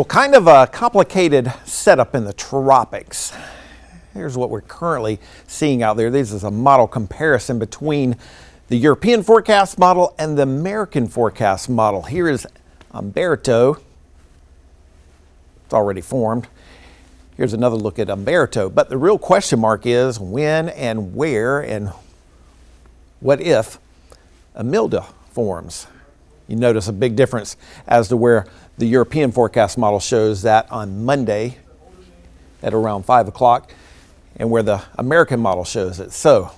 Well, kind of a complicated setup in the tropics. Here's what we're currently seeing out there. This is a model comparison between the European forecast model and the American forecast model. Here is Umberto. It's already formed. Here's another look at Umberto. But the real question mark is when and where and what if Imelda forms. You notice a big difference as to where the European forecast model shows that on Monday at around 5 o'clock and where the American model shows it. So,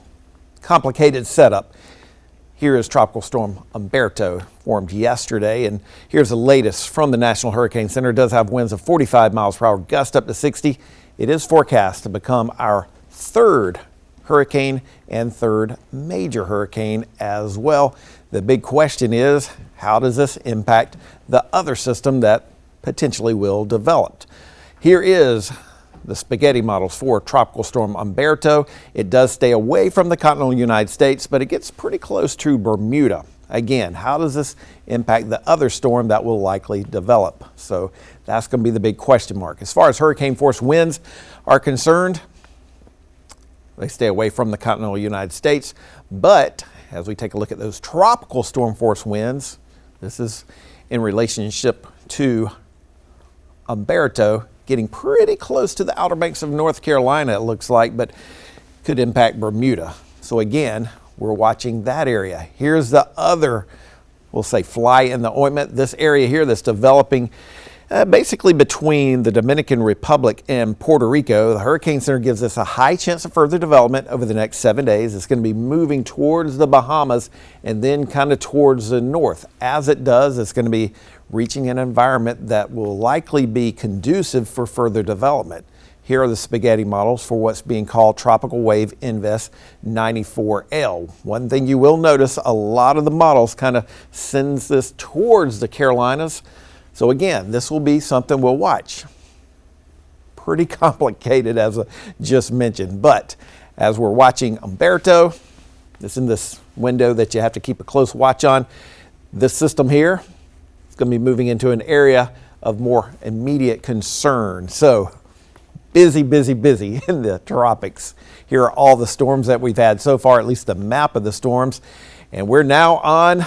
complicated setup. Here is Tropical Storm Umberto, formed yesterday, and here's the latest from the National Hurricane Center. It does have winds of 45 miles per hour, gust up to 60. It is forecast to become our third hurricane and third major hurricane as well. The big question is, how does this impact the other system that potentially will develop? Here is the spaghetti models for Tropical Storm Umberto. It does stay away from the continental United States, but it gets pretty close to Bermuda. Again, how does this impact the other storm that will likely develop? So that's going to be the big question mark. As far as hurricane force winds are concerned, they stay away from the continental United States, but as we take a look at those tropical storm force winds, this is in relationship to Umberto, getting pretty close to the Outer Banks of North Carolina, it looks like, but could impact Bermuda. So again, we're watching that area. Here's the other, we'll say, fly in the ointment. This area here that's developing basically between the Dominican Republic and Puerto Rico. The Hurricane Center gives us a high chance of further development over the next 7 days. It's going to be moving towards the Bahamas and then kind of towards the north. As it does, it's going to be reaching an environment that will likely be conducive for further development. Here are the spaghetti models for what's being called Tropical Wave Invest 94L. One thing you will notice, a lot of the models kind of sends this towards the Carolinas. So again, this will be something we'll watch. Pretty complicated, as I just mentioned, but as we're watching Umberto, it's in this window that you have to keep a close watch on. This system here is going to be moving into an area of more immediate concern. So busy, busy, busy in the tropics. Here are all the storms that we've had so far, at least the map of the storms, and we're now on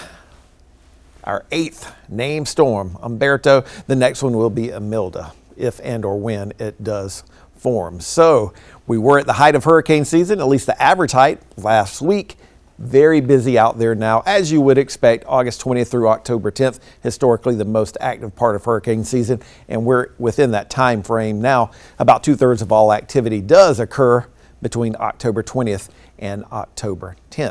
our 8th named storm, Umberto. The next one will be Imelda, if and or when it does form. So we were at the height of hurricane season, at least the average height last week. Very busy out there now, as you would expect, August 20th through October 10th, historically the most active part of hurricane season, and we're within that time frame now. About 2/3 of all activity does occur between October 20th and October 10th.